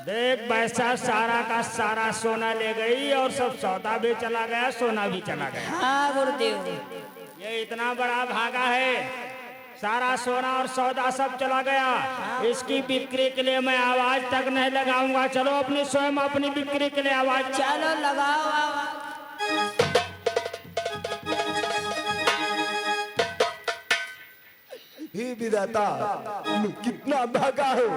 देख पैसा सारा का सारा सोना ले गई और सब सौदा भी चला गया, सोना भी चला गया। हाँ गुरुदेव। ये इतना बड़ा भागा है, सारा सोना और सौदा सब चला गया। इसकी बिक्री के लिए मैं आवाज तक नहीं लगाऊंगा। चलो अपनी स्वयं अपनी बिक्री के लिए आवाज। चलो लगाओ आवाज। हे विधाता, मैं कितना भागा हूँ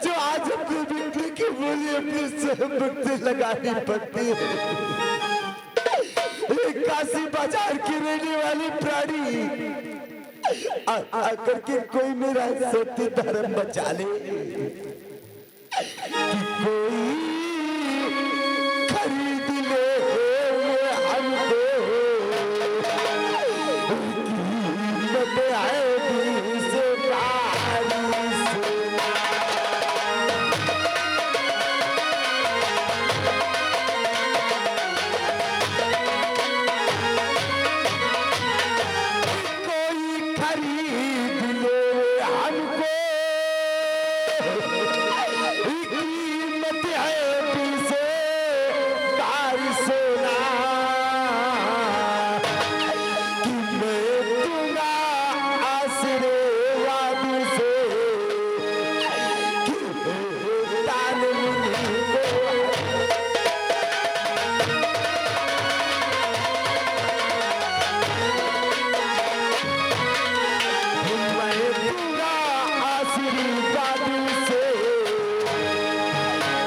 जो आज अपनी बिक्री की बोली अपनी स्वयं भक्ति लगानी पड़ती है। एक काशी बाजार की रहने वाली प्राणी आकर के कोई मेरा सत्य धर्म बचा ले, कि कोई खरीद ले हमको, कीमत है बीस बारिश। कोई खरीद ले हमको, कीमत है बीस बारिश सोना, कि मैं दूंगा आशीर्वाद से, कि दान मुनि को मैं दूंगा आशीर्वाद से,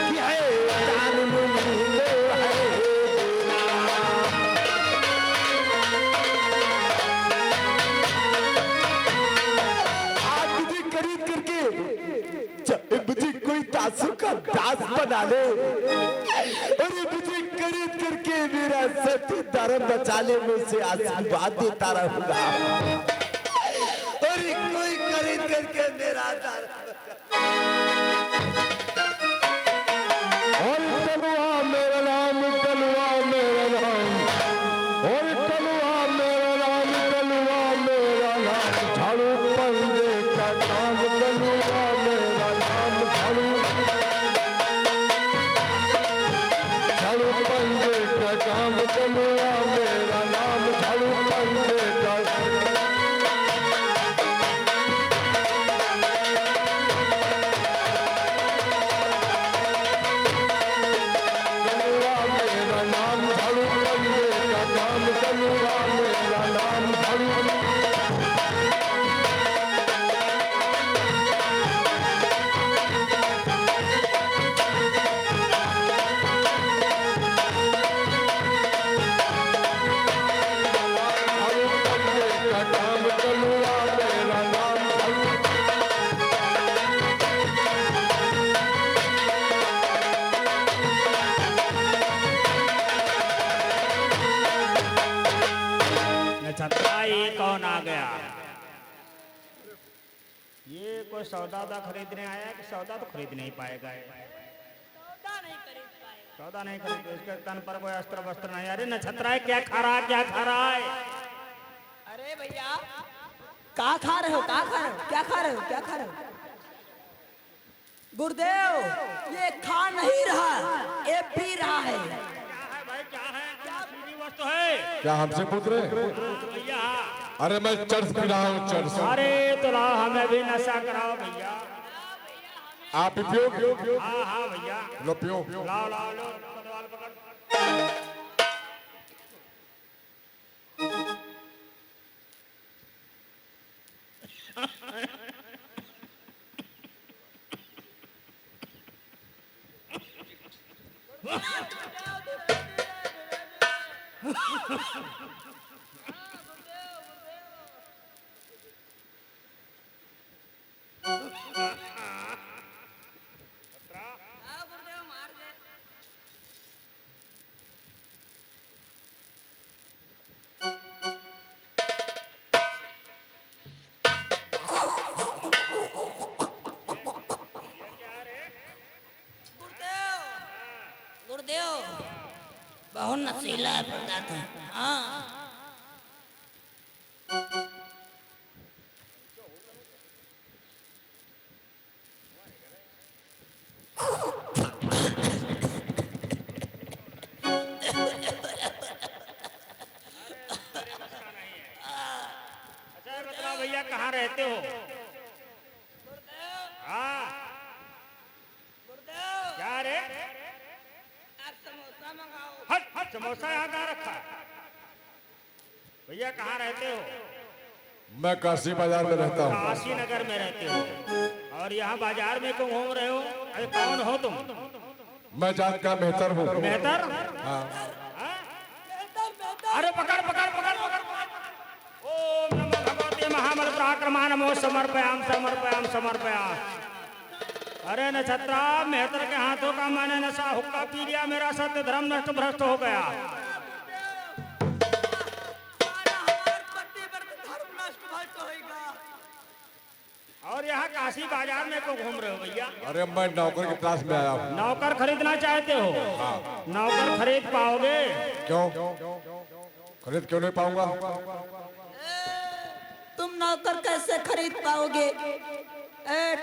कि है दान मुनि को है देना। आप मुझे खरीद करके चाहे मुझे कोई दासों का दास बना ले, और मुझे खरीद करके मेरा सत्य धर्म बचा ले, मुझसे आशीर्वाद देता रहूंगा। और कोई खरीद करके मेरा धर्म और कलुआ मेरा नाम, कलुआ मेरा नाम, और कलुआ मेरा नाम, कलुआ मेरा नाम, झाड़ू पंजे का काम, कलुआ मेरा नाम, झाड़ू पंजे का काम, कलुआ मेरा नाम, झाड़ू पंजे का कलुआ मेरा नाम, झाड़ू पंजे का काम, कलुआ मेरा नाम, झाड़ू झाड़ू पंजे का काम, कलुआ मेरा नाम, झाड़ू नक्षत्रा ये कौन आ गया? ये कोई सौदा दा खरीदने आया कि सौदा तो खरीद नहीं पाएगा ये। सौदा नहीं खरीद, इसके तन पर कोई अस्त्र वस्त्र नहीं। अरे नक्षत्रा है, क्या खा रहा है, क्या खा रहा है? अरे भैया का खा रहे हो, का खा रहे हो, क्या खा रहे हो, क्या खा रहे हो? गुरुदेव ये खा नहीं रहा, ये पी रहा है। क्या है भाई, क्या है? क्या पीली वस्तु है? क्या हमसे पूछ रहे? भैया अरे मैं चर्च पी रहा हूँ, चर्च। अरे तो लाओ हमें भी नशा कराओ भैया। आप ही पियो? हाँ हाँ भैया, लो पियो। लाओ लाओ लो, पकड़ पकड़। गुरुदेव बहुत नशीला पदार्थ है। हाँ समोसा यहाँ कहाँ रखा है? भैया कहाँ रहते हो? मैं काशी बाजार में रहता हूँ। काशी नगर में रहते हो और यहाँ बाजार में क्यों घूम रहे हो? अरे कौन हो तुम? मैं जात का मेहतर हूँ। मेहतर? हाँ। अरे पकड़ पकड़ पकड़ पकड़ पकड़। ओम नमो भगवते महाबल पराक्रमा नमो समर्पयाम समर्पयाम समर्पयाम। अरे नक्षत्रा, मेहतर के हाथों का मैंने नशा हुक्का पी लिया, मेरा सत्य धर्म नष्ट भ्रष्ट हो गया। और यहाँ काशी बाजार में क्यों घूम रहे हो भैया? अरे मैं नौकर की तलाश में आया हूँ। नौकर खरीदना चाहते हो? नौकर खरीद पाओगे? क्यों? खरीद क्यों नहीं पाऊंगा? तुम नौकर कैसे खरीद पाओगे?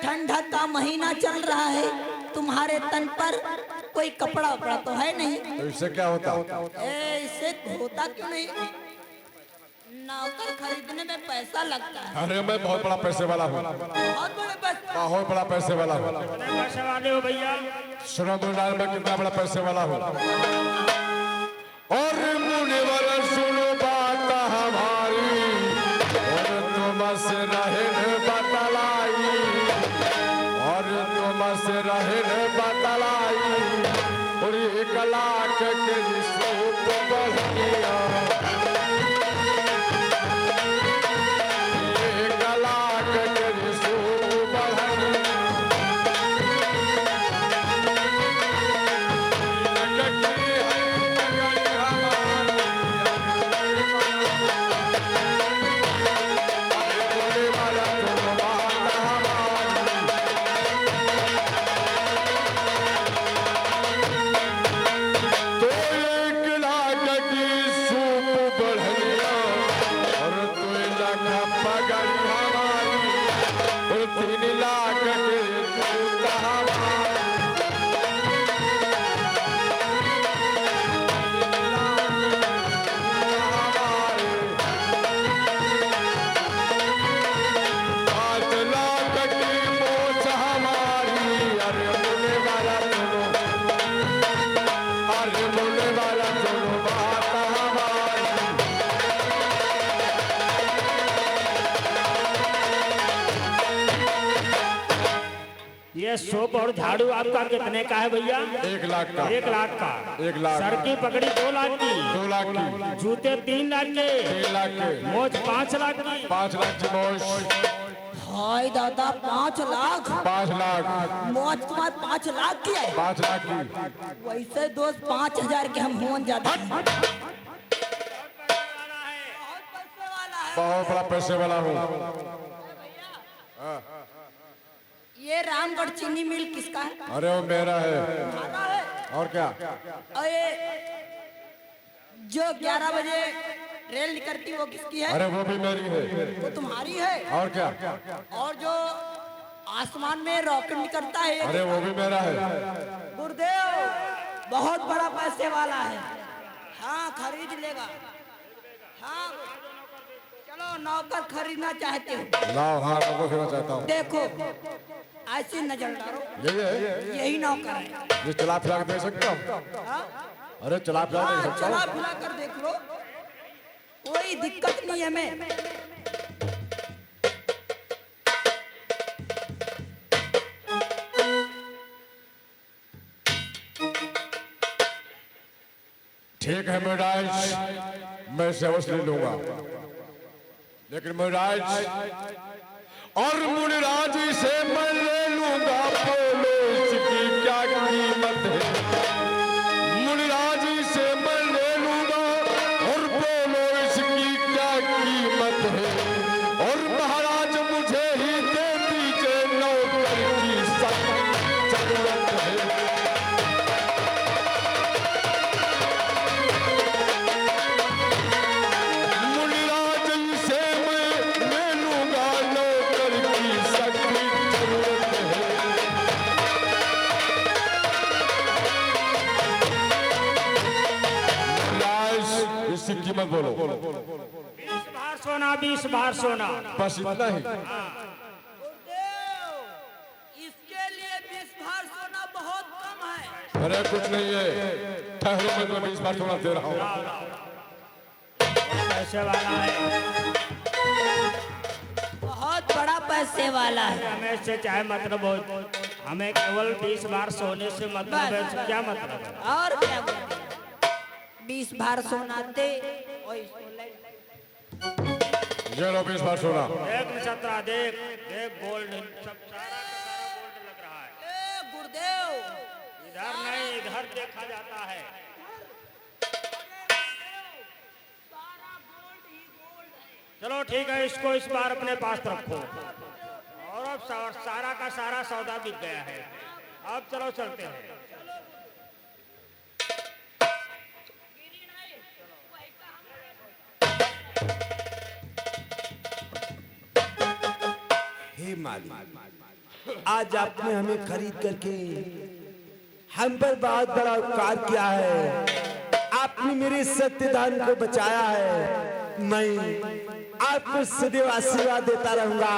ठंडा का महीना चल रहा है, तुम्हारे तन पर कोई कपड़ा वपड़ा तो है नहीं। तो इससे क्या होता? इससे होता क्यों नहीं? नौकर खरीदने में पैसा लगता है। अरे मैं बहुत बड़ा पैसे वाला हूँ। बहुत बड़े पैसे। बहुत बड़ा पैसे वाला हूँ। कितने पैसे वाले हो भैया? सुनो मुनिलाल, मैं कितना बड़ा पैसे वाला हूँ। और मुनिवर सुनो बात हमारी, और तुमसे रहन बतलाई, और तुमसे रहन बतलाई, और 1 लाख के सूप बढ़िया, 1 लाख के सूप बढ़िया। ये सोप और झाड़ू आपका कितने का है भैया? 1 लाख का। 1 लाख का। 1 लाख। सर की पकड़ी 2 लाख की। 2 लाख की। जूते 3 लाख के। 3 लाख के। मोच 5 लाख की। 5 लाख की मोच। हाय दादा, 5 लाख। 5 लाख। मौज तुम्हारे 5 लाख की है। 5 लाख की। वैसे दोस्त 5000 के हम होन जाते हैं। बहुत बड़ा पैसे वाला हूँ। ये रामगढ़ चीनी मिल किसका है? अरे वो मेरा है। तुम्हारा है? और क्या? अरे जो 11 बजे रेल निकलती वो किसकी है? अरे वो भी मेरी है। वो तुम्हारी है। और क्या? और जो आसमान में रॉकेट निकलता है अरे वो भी मेरा है। गुरुदेव बहुत बड़ा पैसे वाला है। हाँ खरीद लेगा। हाँ चलो नौकर खरीदना चाहते हो? लाओ। हाँ नौकर खरीदना चाहता हूँ। देखो ऐसी नजर डालो, यही है। यही नौकर है। ये चला फिरा के देख सकता हूँ? अरे चला फिरा के देख सकता चला हूँ? फिरा कर देख लो, कोई दिक्कत नहीं है। मैं ठीक है मुनिराज, मैं इसे अवश्य ले लूंगा। लेकिन मुनिराज, और मुनिराज से मैं ले लूंगा, बोलो इसकी क्या कीमत है? मुनिराज से मैं ले लूंगा, और बोलो इसकी क्या कीमत है? और महाराज मुझे ही दे दीजिए, नौकर की सख्त जरूरत है। इसकी कीमत बोलो। 20 बार सोना, 20 बार सोना। बस इतना ही? इसके लिए 20 भार सोना बहुत कम है। अरे कुछ नहीं है। ठहरो, मैं तुम्हें 20 बार सोना दे रहा हूँ। पैसे वाला है, बहुत बड़ा पैसे वाला है। हमें इससे चाहे मतलब हो, हमें केवल 20 बार सोने से मतलब है, इससे क्या मतलब है? और क्या बोलते? 20 बार सोना दे। ओए, ये लो 20 बार सोना। देख नक्षत्रा, देख देख गोल्ड, सब सारा का सारा गोल्ड लग रहा है। ए गुरुदेव, इधर नहीं, इधर देखा जाता है। चलो ठीक है, इसको इस बार अपने पास रखो। और अब सारा का सारा सौदा बिक गया है। अब चलो चलते हैं। हे मालिक, आज आपने हमें खरीद करके हम पर बहुत बड़ा उपकार किया है। आपने मेरे सत्यदान को बचाया है। मैं आपको सदैव आशीर्वाद देता रहूंगा,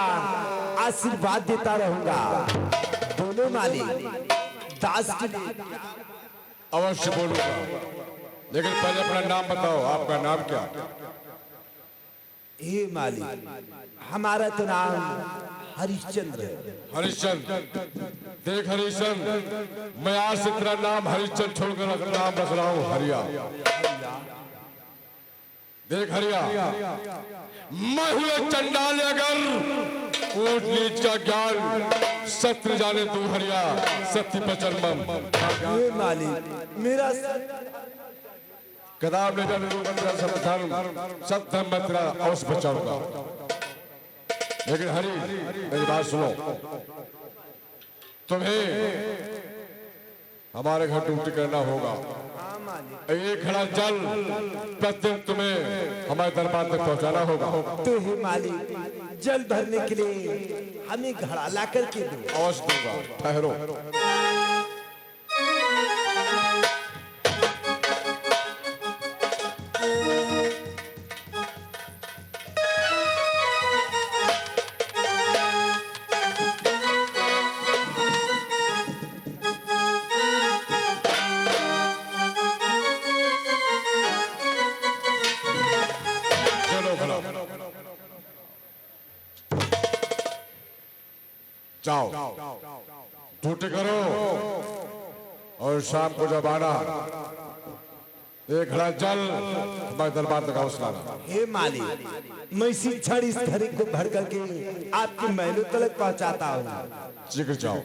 आशीर्वाद देता रहूंगा। बोलो मालिक, दास के लिए अवश्य बोलूंगा, लेकिन पहले अपना नाम बताओ, आपका नाम क्या? हे मालिक, हमारा तो नाम हरिश्चंद्र है। हरिश्चंद्र। देख हरिश्चंद्र, मैं आज से तेरा नाम हरिश्चंद्र छोड़कर नाम रख रहा हूँ हरिया। देख हरिया, मैं हुए चंडाल अगर ऊंट नीच का ज्ञान सत्य जाने तू हरिया, सत्य पचन मम। हे मालिक, मेरा कदाब ले जाने तू तेरा सत्य धर्म सत्य मैं तेरा अवश्य बचाऊंगा। लेकिन हरि मेरी बात सुनो, तुम्हें हमारे घर ड्यूटी करना होगा। एक घड़ा जल प्रतिदिन तुम्हें हमारे दरबार तक पहुंचाना होगा। तो हे मालिक, जल भरने के लिए हमें घड़ा ला करके दो। अवश्य दूंगा, ठहरो। जाओ ड्यूटी करो और शाम को जब आना एक घड़ा जल हमारे दरबार तक अवश्य लाना। हे मालिक, मैं इसी क्षण इस घड़े को भर करके आपके महलों तक पहुंचाता हूँ। शीघ्र जाओ।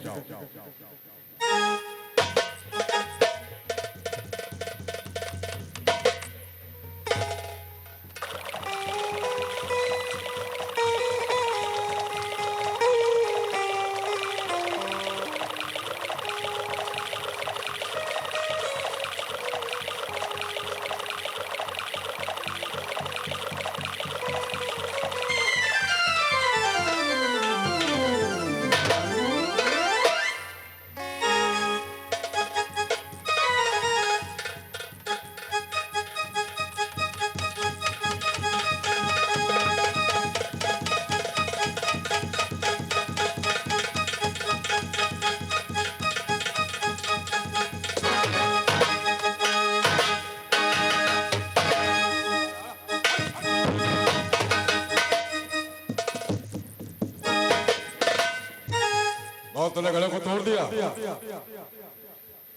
बहुत तूने घड़े को तोड़ दिया,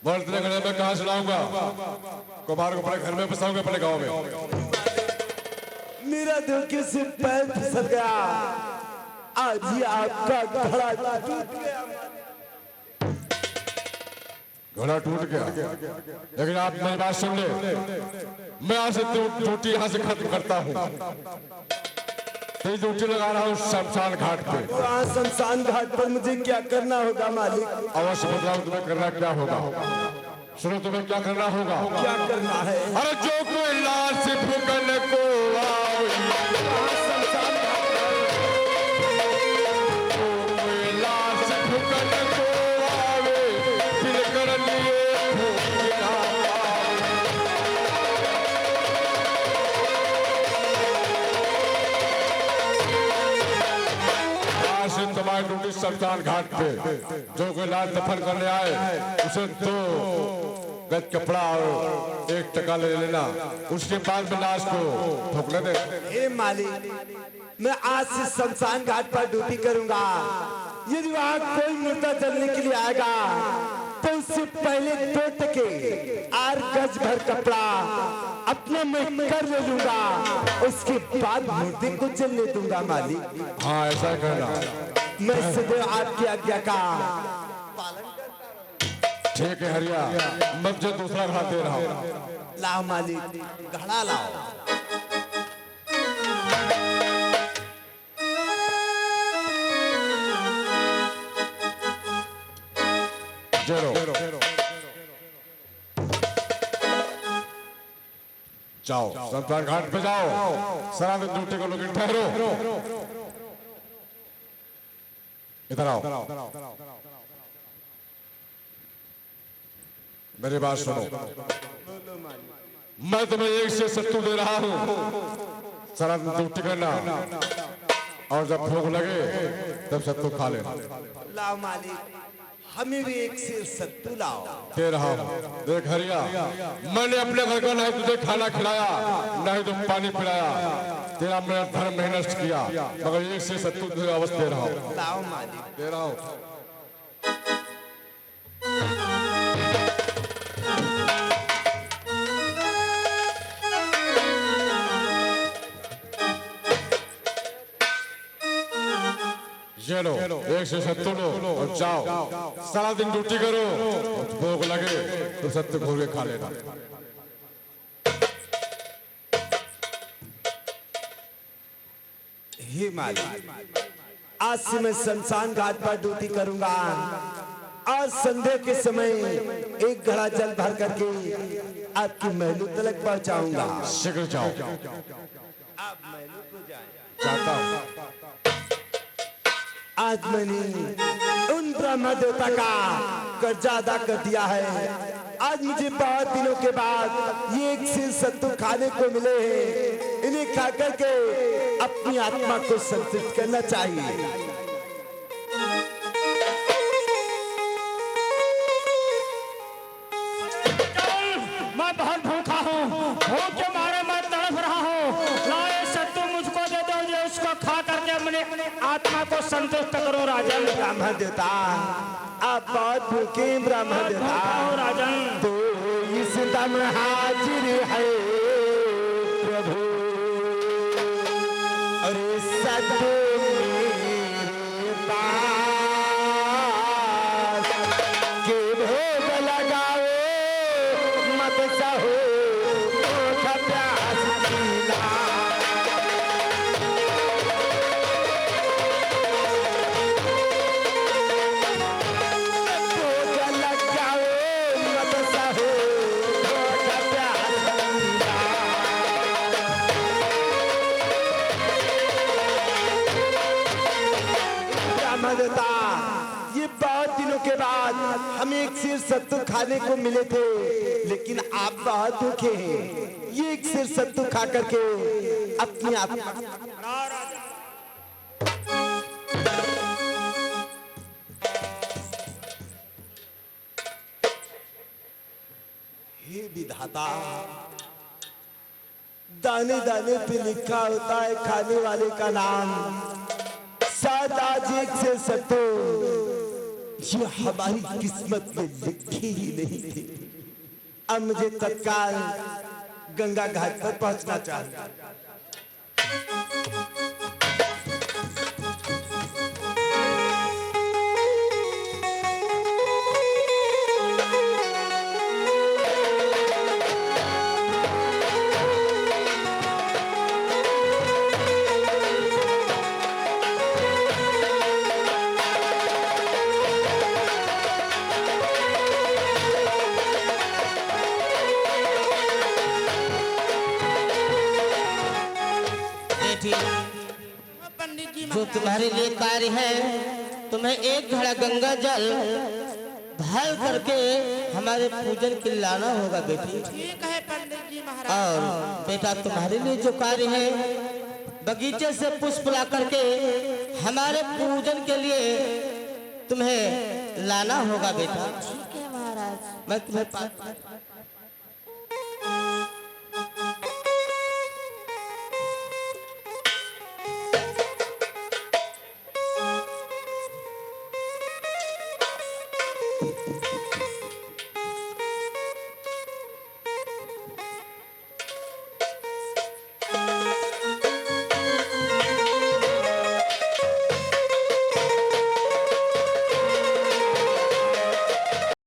बोल तेरे घड़े में कहाँ से लाऊंगा? कुमार को अपने घर में फंसाऊंगा, अपने गांव में। मेरा धोखे से पैर फिसल गया, आज ही आपका घड़ा टूट गया। घड़ा टूट गया, लेकिन आप मेरी बात सुन ले, मैं आज से ड्यूटी यहाँ से खत्म करता हूँ। तेरी ड्यूटी लगा रहा हूँ शमशान घाट पे। वहाँ शमशान घाट पर मुझे क्या करना होगा मालिक? अवश्य बताओ तुम्हें करना क्या होगा। सुनो तुम्हें क्या करना होगा। क्या करना है? अरे जो कोई लाश फूकन को आवे, शमशान घाट कोई लाश फूकन को आवे, फिर कर लिए फूकना तुम्हारी ड्यूटी शमशान घाट पे जो कोई लाश दफन करने आए उसे तो गज कपड़ा और 1 टका ले लेना, उसके बाद में लाश को ठोकने दे। हे मालिक, मैं आज से शमशान घाट पर ड्यूटी करूंगा। यदि वहाँ कोई मुर्दा जलने के लिए आएगा तो उससे पहले 2 टके और गज भर कपड़ा अपने में कर ले लूंगा, उसके बाद मुर्दे को जलने दूंगा मालिक। हाँ ऐसा करना। मैं सदैव आपकी आज्ञा का ठीक है हरिया, मैं जो दूसरा घड़ा दे रहा हूँ। लाओ मालिक, घड़ा लाओ। जरो जाओ शमशान घाट पे जाओ, सारा दिन ड्यूटी को लोग ठहरो। इधर आओ, मेरी बात सुनो। मैं तुम्हें 1 से 70 दे रहा हूं, सारा दिन ड्यूटी करना, और जब भूख लगे तब 70 खा लेना। लाओ मालिक, हमें भी 1 से 70 लाओ। दे रहा हूं। देख हरिया, मैंने अपने घर का नहीं तुझे खाना खिलाया, नहीं तो पानी पिलाया, तेरा मेरा धर्म नहीं नष्ट किया, मगर 1 से 70 तुझे अवश्य दे रहा हूं। लाओ मालिक, दे रहा हूं। ये लो 1 से 70 लो और जाओ, सारा दिन ड्यूटी करो, भूख लगे तो 70 घोल के खा लेना। हे मालिक, आज से मैं शमशान घाट पर ड्यूटी करूंगा और संध्या के समय 1 घड़ा जल भर करके आपकी महलू तक पहुंचाऊंगा। शीघ्र जाओ। आप महलू को जाएं। जाता हूं। आज मैंने उन ब्रह्म देवता का कर्जा अदा कर दिया है। आज मुझे बहुत दिनों के बाद ये 1 से 70 खाने को मिले हैं। इन्हें खा करके अपनी आत्मा को संतुष्ट करना चाहिए। मैं बहुत भूखा हूँ, भूख के मारे मैं तड़प रहा हूँ। लाए सत्तू मुझको दे दो, जो उसको खा करके अपने आत्मा को संतुष्ट करो राजन। ब्राह्मण देवता, आप बहुत भूखे ब्राह्मण देवता। राजन तो इस दम हाजिर है प्रभु, अरे सत्तू मेरे पास के भोग लगाओ, मत चाहो तो प्यास पीला। ये बहुत दिनों के बाद हमें 1 से 70 खाने को मिले थे, लेकिन आप बहुत भूखे हैं। ये 1 से 70 खा करके अपनी आत्मा। हे विधाता, दाने दाने पे लिखा होता है खाने वाले का नाम। शायद आज 1 से 70 ये हमारी किस्मत में लिखी ही नहीं थी। अब मुझे तत्काल गंगा घाट पर पहुंचना चाहिए। जो तुम्हारे लिए कार्य है, तुम्हें 1 घड़ा गंगा जल भर करके हमारे पूजन के लिए लाना होगा बेटी। ठीक है पंडित जी महाराज। और बेटा तुम्हारे लिए जो कार्य है, बगीचे से पुष्प ला करके हमारे पूजन के लिए तुम्हें लाना होगा बेटा। ठीक है महाराज। मैं तुम्हें